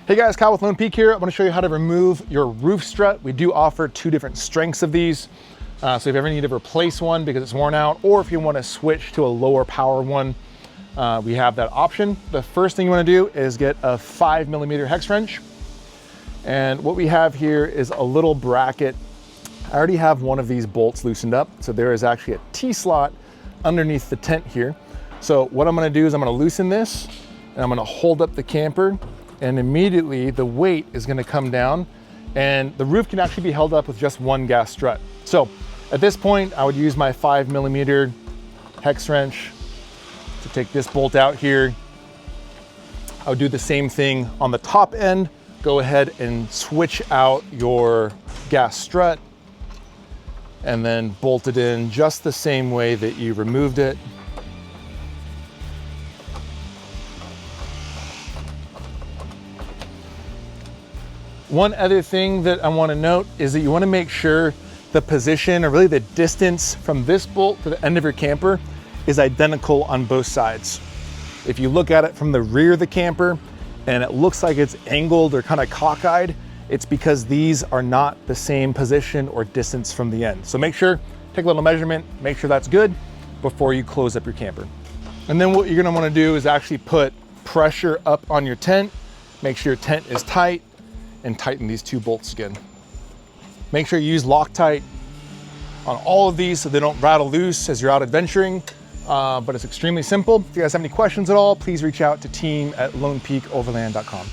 Hey guys, Kyle with Lone Peak here. I'm gonna show you how to remove your roof strut. We do offer two different strengths of these. So if you ever need to replace one because it's worn out, or if you wanna switch to a lower power one, we have that option. The first thing you wanna do is get a 5mm hex wrench. And what we have here is a little bracket. I already have one of these bolts loosened up. So there is actually a T-slot underneath the tent here. So what I'm gonna do is I'm gonna loosen this and I'm gonna hold up the camper, and immediately the weight is gonna come down and the roof can actually be held up with just one gas strut. So at this point, I would use my 5mm hex wrench to take this bolt out here. I would do the same thing on the top end. Go ahead and switch out your gas strut and then bolt it in just the same way that you removed it. One other thing that I want to note is that you want to make sure the position, or really the distance from this bolt to the end of your camper, is identical on both sides. If you look at it from the rear of the camper and it looks like it's angled or kind of cockeyed, it's because these are not the same position or distance from the end. So make sure, take a little measurement, make sure that's good before you close up your camper. And then what you're going to want to do is actually put pressure up on your tent, make sure your tent is tight, and tighten these two bolts again. Make sure you use Loctite on all of these so they don't rattle loose as you're out adventuring, but it's extremely simple. If you guys have any questions at all, please reach out to team@lonepeakoverland.com.